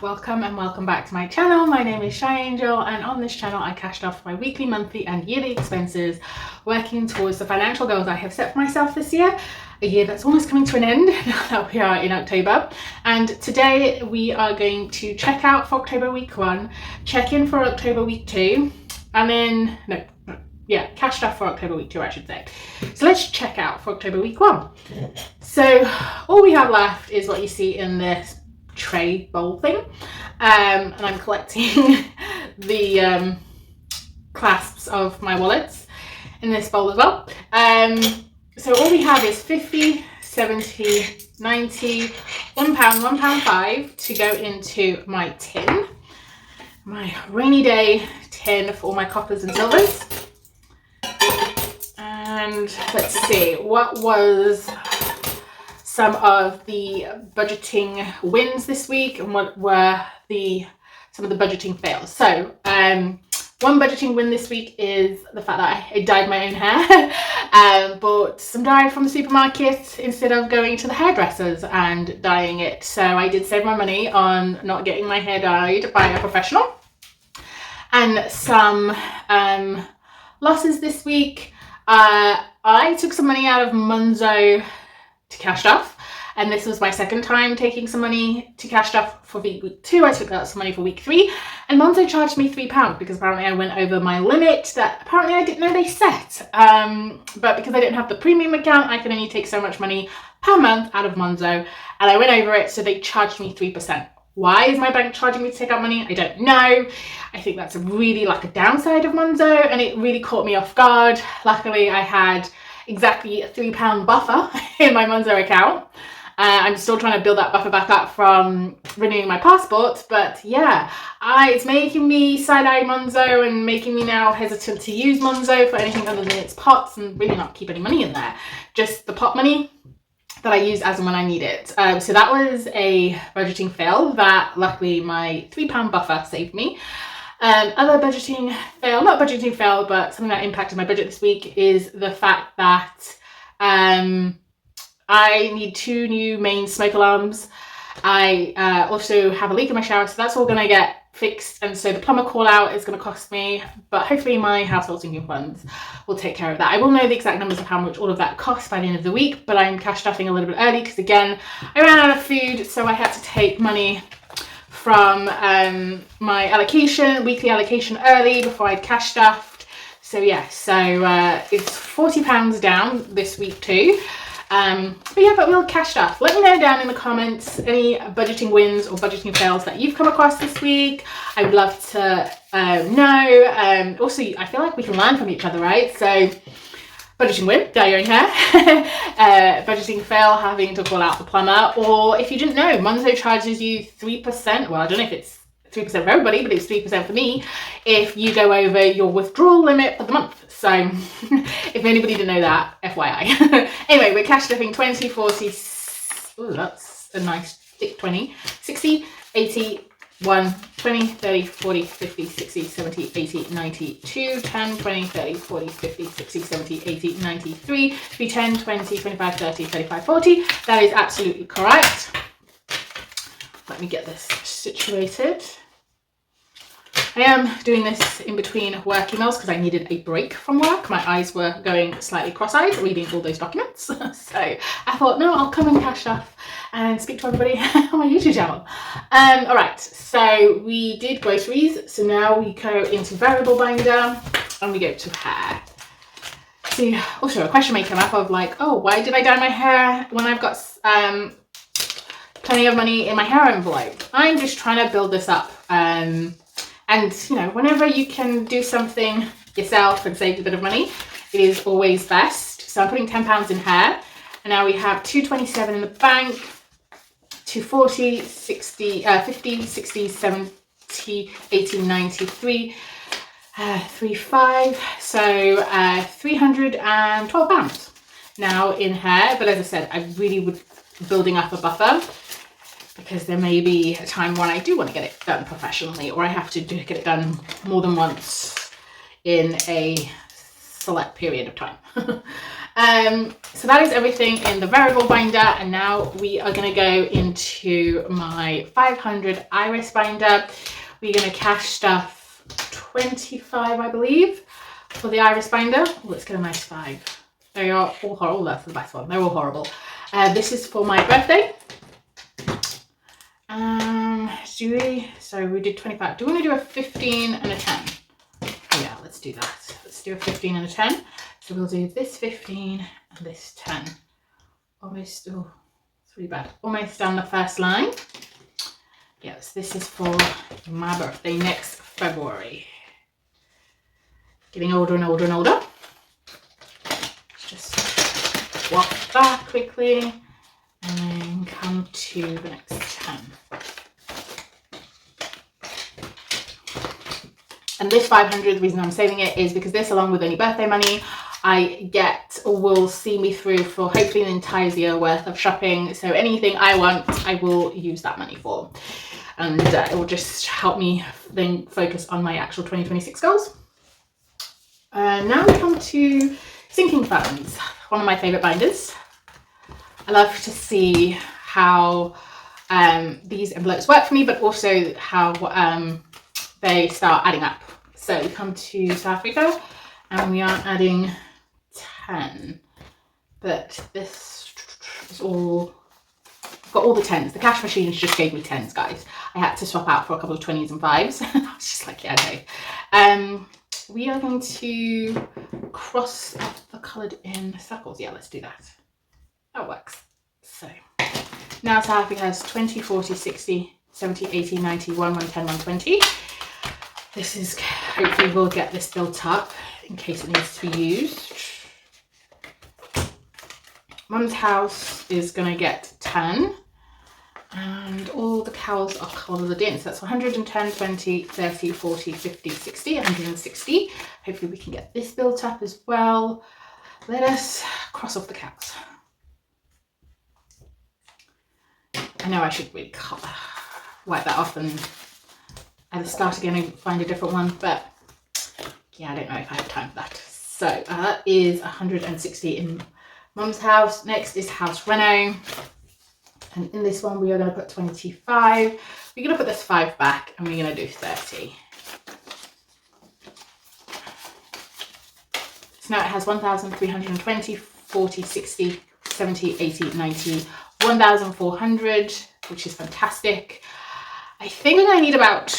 welcome and welcome back to my channel. My name is Shy Angel, and on this channel I cashed off my weekly, monthly and yearly expenses, working towards the financial goals I have set for myself this year, a year that's almost coming to an end now that we are in October. And today we are going to check out for October week 1, check in for October week 2, and then cashed off for October week 2, I should say. So let's check out for October week 1. So all we have left is what you see in this tray bowl thing, and I'm collecting the clasps of my wallets in this bowl as well. So all we have is 50, 70, 90, £1, £1.5 to go into my tin, my rainy day tin for all my coppers and silvers. And let's see, what was some of the budgeting wins this week and what were some of the budgeting fails. So one budgeting win this week is the fact that I dyed my own hair. Bought some dye from the supermarket instead of going to the hairdressers and dyeing it. So I did save my money on not getting my hair dyed by a professional. And some losses this week. I took some money out of Monzo to cash off, and this was my second time taking some money to cash off for week 2. I took out some money for week 3, and Monzo charged me £3 because apparently I went over my limit that apparently I didn't know they set. But because I didn't have the premium account, I can only take so much money per month out of Monzo, and I went over it, so they charged me 3%. Why is my bank charging me to take out money? I don't know. I think that's really like a downside of Monzo, and it really caught me off guard. Luckily, I had exactly a £3 buffer in my Monzo account. I'm still trying to build that buffer back up from renewing my passport, but yeah, it's making me side-eye Monzo and making me now hesitant to use Monzo for anything other than its pots and really not keep any money in there. Just the pot money that I use as and when I need it. So that was a budgeting fail that luckily my £3 buffer saved me. Other budgeting fail, not budgeting fail, but something that impacted my budget this week is the fact that I need 2 new main smoke alarms. I also have a leak in my shower, so that's all going to get fixed, and so the plumber call out is going to cost me, but hopefully my household sinking funds will take care of that. I will know the exact numbers of how much all of that costs by the end of the week, but I'm cash stuffing a little bit early because again I ran out of food, so I had to take money from my weekly allocation early before I'd cash stuffed. So yeah, it's £40 down this week too. But we'll cash stuff. Let me know down in the comments any budgeting wins or budgeting fails that you've come across this week. I would love to know. Also, I feel like we can learn from each other, right? So budgeting win, dye your own hair. Budgeting fail, having to call out the plumber. Or if you didn't know, Monzo charges you 3%. Well, I don't know if it's 3% for everybody, but it's 3% for me if you go over your withdrawal limit for the month. So if anybody didn't know that, FYI. Anyway, we're cash stuffing 20, 40, ooh, that's a nice thick 20, 60, 80, 1, 20, 30, 40, 50, 60, 70, 80, 90, 2, 10, 20, 30, 40, 50, 60, 70, 80, 93, 3, 10, 20, 25, 30, 35, 40. That is absolutely correct. Let me get this situated. I am doing this in between work emails because I needed a break from work. My eyes were going slightly cross-eyed reading all those documents. So I thought, no, I'll come and cash stuff and speak to everybody on my YouTube channel. All right, so we did groceries. So now we go into variable binder and we go to hair. So also a question may come up of like, oh, why did I dye my hair when I've got plenty of money in my hair envelope? I'm just trying to build this up. And, you know, whenever you can do something yourself and save a bit of money, it is always best. So I'm putting £10 in hair. And now we have 227 in the bank, 240, 60, 50, 60, 70, 80, 93, 35. So £312 now in hair. But as I said, I really would building up a buffer, because there may be a time when I do want to get it done professionally, or I have to get it done more than once in a select period of time. So that is everything in the variable binder, and now we are going to go into my 500 iris binder. We're going to cash stuff 25, I believe, for the iris binder. Oh, let's get a nice 5. They are all horrible. That's the best one. They're all horrible. This is for my birthday. So we did 25. Do we want to do a 15 and a 10? Yeah, let's do that. Let's do a 15 and a 10. So we'll do this 15 and this 10. Almost, oh, it's really bad. Almost down the first line. Yes, this is for my birthday next February. Getting older and older and older. Just swap that quickly and then come to the next 10. And this 500, the reason I'm saving it is because this, along with any birthday money I get, will see me through for hopefully an entire year worth of shopping. So anything I want, I will use that money for. And it will just help me then focus on my actual 2026 goals. Now we come to sinking funds, one of my favourite binders. I love to see how these envelopes work for me, but also how they start adding up. So we come to South Africa and we are adding 10, but this is all, I've got all the 10s. The cash machines just gave me 10s, guys. I had to swap out for a couple of 20s and 5s. I was just like, yeah, no. We are going to cross off the coloured in circles. Yeah, let's do that. That works. So now South Africa has 20, 40, 60, 70, 80, 90, 1, 110, 120. This is, hopefully we'll get this built up in case it needs to be used. Mum's house is going to get 10. And all the cows are coloured in. So that's 110, 20, 30, 40, 50, 60, 160. Hopefully we can get this built up as well. Let us cross off the cows. I know I should really wipe that off and either start again and find a different one, but yeah, I don't know if I have time for that. So that is 160 in Mum's house. Next is house reno. And in this one, we are going to put 25. We're going to put this 5 back and we're going to do 30. So now it has 1,320, 40, 60, 70, 80, 90, 1,400, which is fantastic. I think I'm going to need about,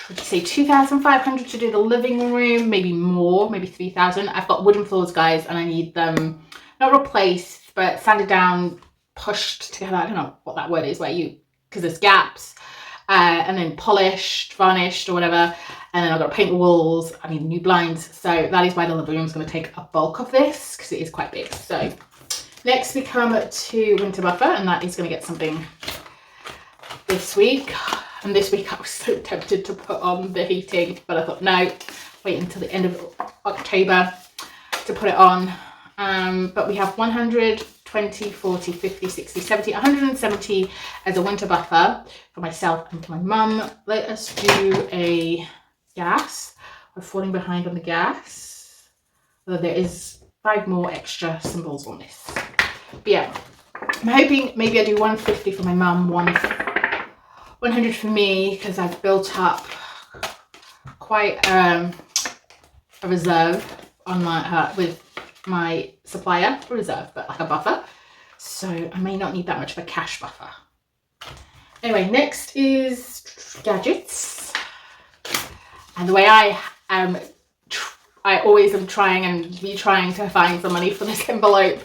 would you say 2,500 to do the living room, maybe more, maybe 3,000. I've got wooden floors, guys, and I need them not replaced, but sanded down, pushed together. I don't know what that word is, where you, because there's gaps, and then polished, varnished or whatever, and then I've got to paint the walls. I need new blinds, so that is why the living room is going to take a bulk of this, because it is quite big. So next we come to winter buffer, and that is going to get something this week. And this week I was so tempted to put on the heating, but I thought no, wait until the end of October to put it on. But we have 100, 20, 40, 50, 60, 70, 170 as a winter buffer for myself and for my mum. Let us do a gas. We're falling behind on the gas. Although there is 5 more extra symbols on this. But yeah, I'm hoping maybe I do 150 for my mum, 100 for me, because I've built up quite a reserve on my with my supplier. A reserve, but like a buffer. So I may not need that much of a cash buffer. Anyway, next is gadgets. And the way I always am trying to find some money for this envelope,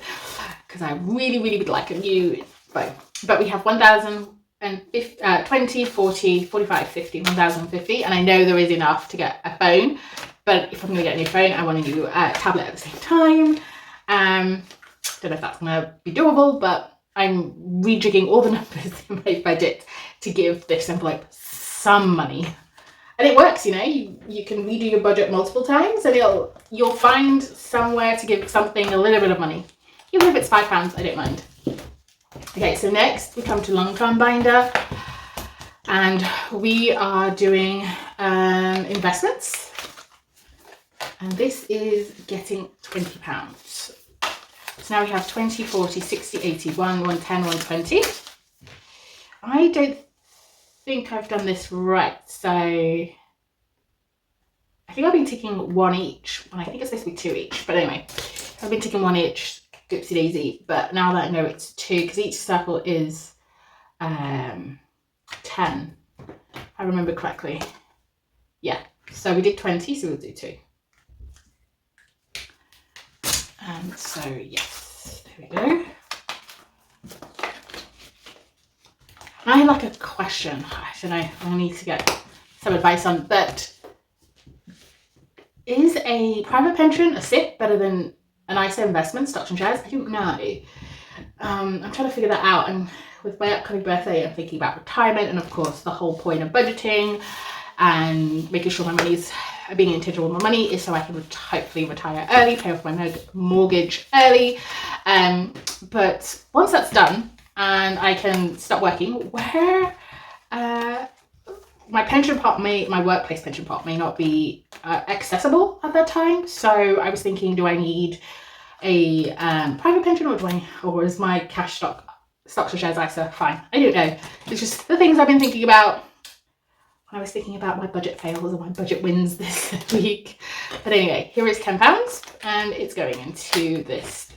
because I really would like a new phone. But we have 1,020, 40, 45, 50, 1,050, and I know there is enough to get a phone. But if I'm going to get a new phone, I want a new tablet at the same time. Don't know if that's going to be doable, but I'm rejigging all the numbers in my budget to give this envelope some money. And it works, you know, you can redo your budget multiple times and you'll find somewhere to give something a little bit of money. Even if it's £5, I don't mind. Okay, so next we come to long-term binder, and we are doing investments. And this is getting £20. So now we have 20, 40, 60, 80, 1, 110, 120. I don't think I've done this right. So I think I've been ticking one each. And I think it's supposed to be two each. But anyway, I've been ticking one each. Oopsie daisy. But now that I know it's two, because each circle is 10. I remember correctly. Yeah. So we did 20, so we'll do two. And so, yes, there we go. I have like a question. I don't know. I need to get some advice on. But is a private pension, a SIP, better than an ISA investment, stocks and shares? I don't know. I'm trying to figure that out. And with my upcoming birthday, I'm thinking about retirement, and of course, the whole point of budgeting and making sure my money's being integral with my money is so I can hopefully retire early, pay off my mortgage early. But once that's done and I can start working, where my pension pot my workplace pension pot may not be accessible at that time. So I was thinking, do I need a private pension, or is my cash stocks or shares ISA fine? I don't know. It's just the things I've been thinking about when I was thinking about my budget fails or my budget wins this week. But anyway, here is £10, and it's going into this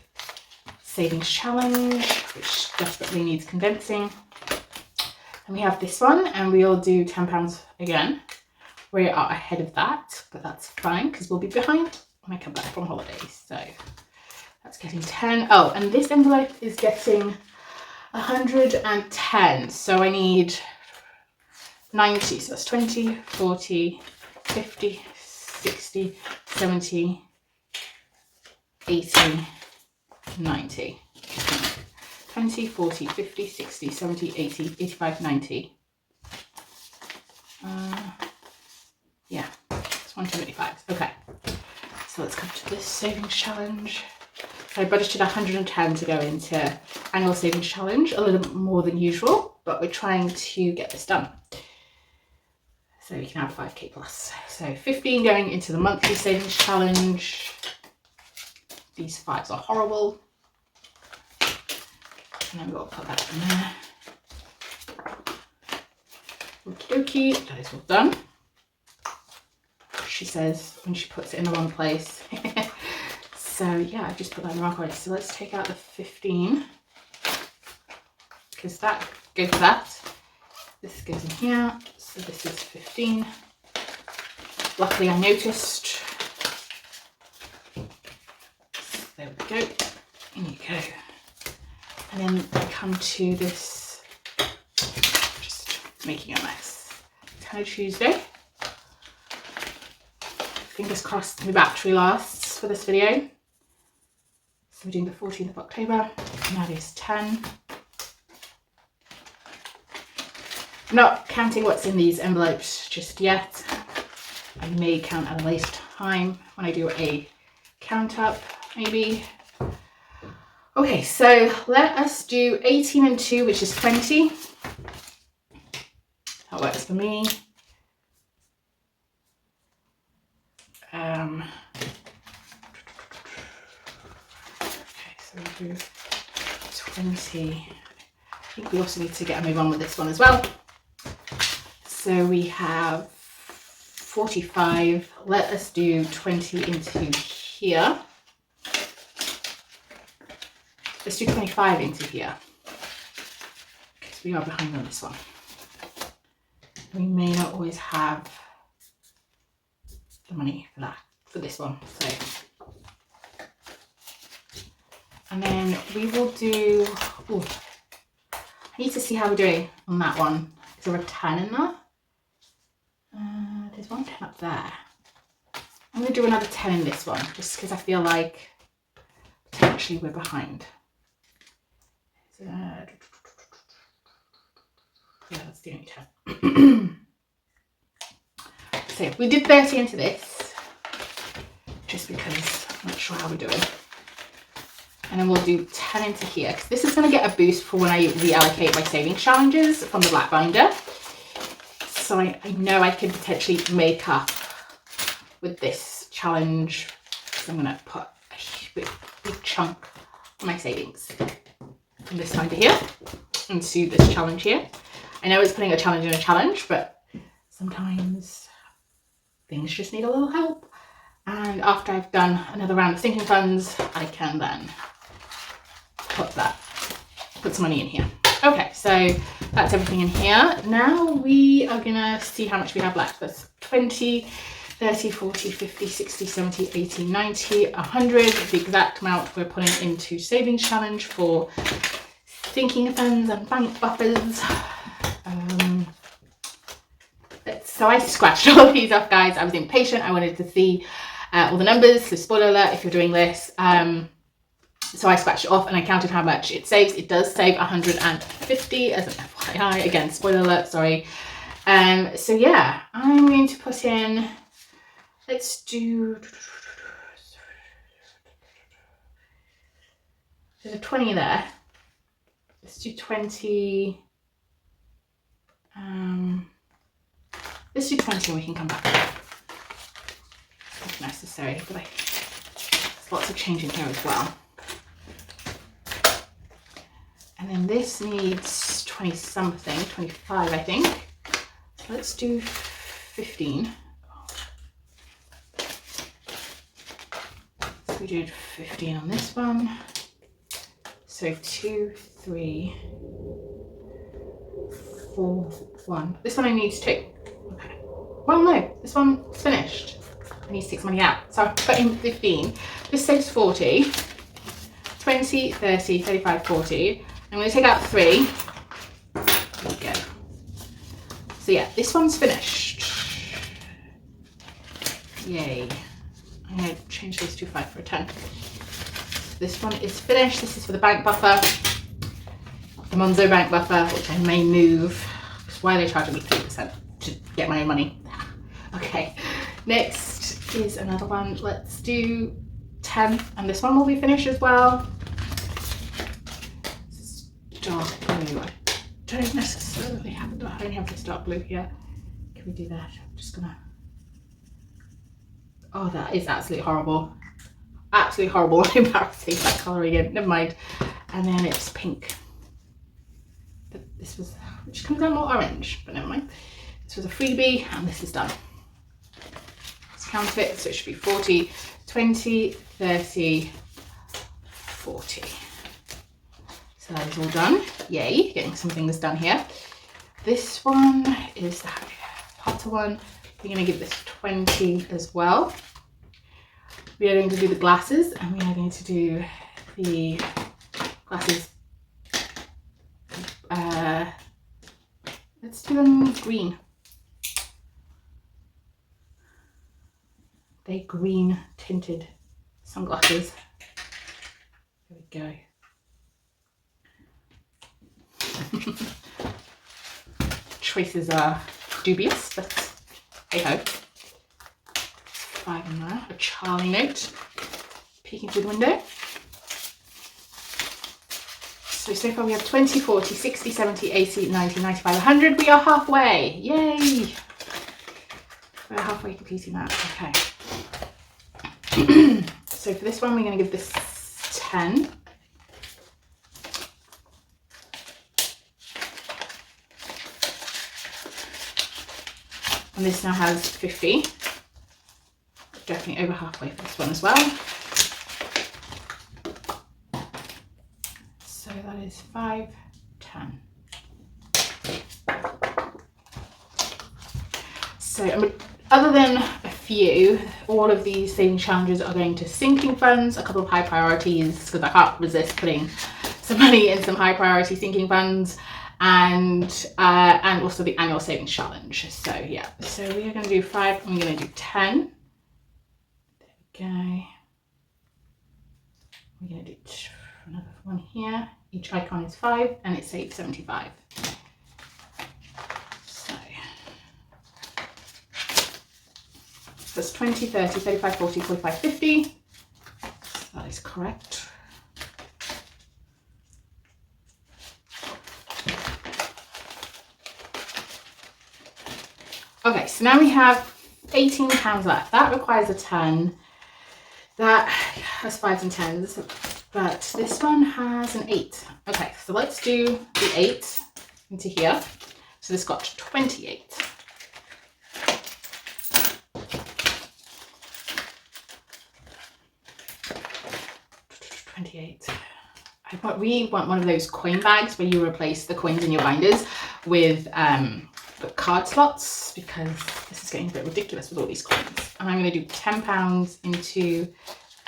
savings challenge, which desperately needs condensing. And we have this one, and we'll do £10 again. We are ahead of that, but that's fine because we'll be behind when I come back from holidays. So that's getting 10. Oh, and this envelope is getting 110. So I need 90. So that's 20, 40, 50, 60, 70, 80, 90. 20, 40, 50, 60, 70, 80, 85, 90. Yeah, it's 175. Okay. So let's come to this savings challenge. So I budgeted 110 to go into annual savings challenge, a little bit more than usual, but we're trying to get this done. So we can have 5k plus. So 15 going into the monthly savings challenge. These fives are horrible. And then we'll put that in there. Okie dokie, that is all done. She says when she puts it in the wrong place. So yeah, I just put that in the wrong place. So let's take out the 15. Because that goes for that. This goes in here. So this is 15. Luckily I noticed. There we go. In you go. And then I come to this, just making a mess. It's kind of Tuesday. Fingers crossed my battery lasts for this video. So we're doing the 14th of October, and that is 10. I'm not counting what's in these envelopes just yet. I may count at a later time when I do a count up, maybe. Okay, so let us do 18 and 2, which is 20. That works for me. Okay, so we do 20. I think we also need to get a move on with this one as well. So we have 45. Let us do 20 into here. Let's do 25 into here, because we are behind on this one. We may not always have the money for that, for this one. So, and then we will do, ooh, I need to see how we're doing on that one. Is there a 10 in there? There's one 10 up there. I'm going to do another 10 in this one, just because I feel like potentially we're behind. Yeah, that's the only 10. So we did 30 into this, just because I'm not sure how we're doing. And then we'll do 10 into here, because this is going to get a boost for when I reallocate my savings challenges from the black binder. So I know I can potentially make up with this challenge. So I'm going to put a big chunk my savings from this side here into this challenge here. I know it's putting a challenge in a challenge, but sometimes things just need a little help. And after I've done another round of sinking funds, I can then put some money in here. Okay, so that's everything in here. Now we are gonna see how much we have left. That's 20, 30, 40, 50, 60, 70, 80, 90, 100, the exact amount we're putting into savings challenge for sinking funds and bank buffers. So I scratched all of these off, guys. I was impatient. I wanted to see all the numbers. So spoiler alert if you're doing this. So I scratched it off and I counted how much it saves. It does save 150 as an FYI. Again, spoiler alert, sorry. So yeah, I'm going to put in, let's do, there's a 20 there. Let's do 20. Let's do 20 and we can come back. If necessary, but there's lots of change in here as well. And then this needs 20 something, 25 I think. So let's do 15. So we did 15 on this one. So 2, 3, 4, 1. This one I need to take. Okay. Well, no, this one's finished. I need to take some money out. So I've put in 15. This saves 40. 20, 30, 35, 40. I'm going to take out 3. There we go. So yeah, this one's finished. Yay. I'm going to change those to 5 for a 10. This one is finished. This is for the bank buffer. The Monzo bank buffer, which I may move. Because why are they charging me 3% to get my own money? Okay. Next is another one. Let's do 10. And this one will be finished as well. Dark blue. I don't necessarily have, I only have this dark blue here. Can we do that? I'm just gonna, oh, that is absolutely horrible. Absolutely horrible. Embarrassing, that colour again. Never mind. And then it's pink. But this was, which comes out more orange, but never mind. This was a freebie and this is done. Let's count it. So it should be 40, 20, 30, 40. So that is all done. Yay, getting some things done here. This one is the Harry Potter one. We're going to give this 20 as well. We are going to do the glasses and we are going to do the glasses. Let's do them green. They're green tinted sunglasses. There we go. Choices are dubious, but hey ho. 5 in there, a Charlie note, peeking through the window. So far we have 20, 40, 60, 70, 80, 90, 95, 100. We are halfway, yay! We're halfway completing that, okay. So for this one, we're gonna give this 10. And this now has 50. Definitely over halfway for this one as well. So that is 5, 10. So other than a few, all of these saving challenges are going to sinking funds, a couple of high priorities, because I can't resist putting some money in some high priority sinking funds, and also the annual savings challenge. So yeah, so we are going to do 5 and we're going to do 10. There we go. We're going to do another one here. Each icon is 5 and it saves 75. So that's 20, 30, 35, 40, 45, 50. So that is correct. Okay, so now we have £18 left. That requires a 10. That has 5s and 10s. but this one has an 8. Okay, so let's do the 8 into here. So this got 28. I really want one of those coin bags where you replace the coins in your binders with card slots, because this is getting a bit ridiculous with all these coins. And I'm going to do £10 into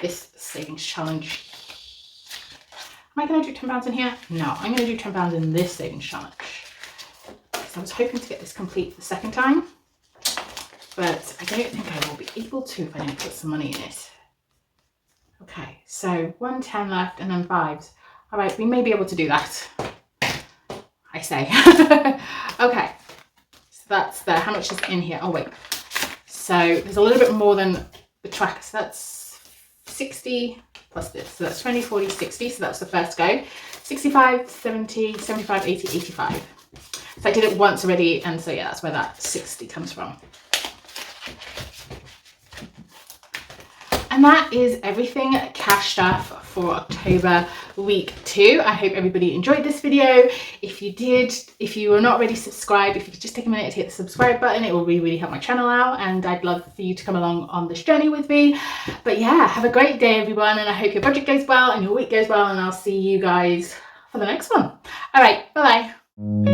this savings challenge. Am I going to do £10 in here? No, I'm going to do £10 in this savings challenge. So I was hoping to get this complete the second time, but I don't think I will be able to if I don't put some money in it. Okay, so 1 10 left and then 5s. All right, we may be able to do that, I say. Okay, so that's there. How much is in here? Oh wait, so there's a little bit more than the tracker. So that's 60 plus this. So that's 20, 40, 60. So that's the first go. 65, 70, 75, 80, 85. So I did it once already, and so yeah, that's where that 60 comes from. And that is everything cash stuff for October week 2. I hope everybody enjoyed this video. If you did, if you are not already subscribed, if you could just take a minute to hit the subscribe button, it will really help my channel out, and I'd love for you to come along on this journey with me. But yeah, have a great day everyone, and I hope your budget goes well and your week goes well, and I'll see you guys for the next one. All right, bye bye.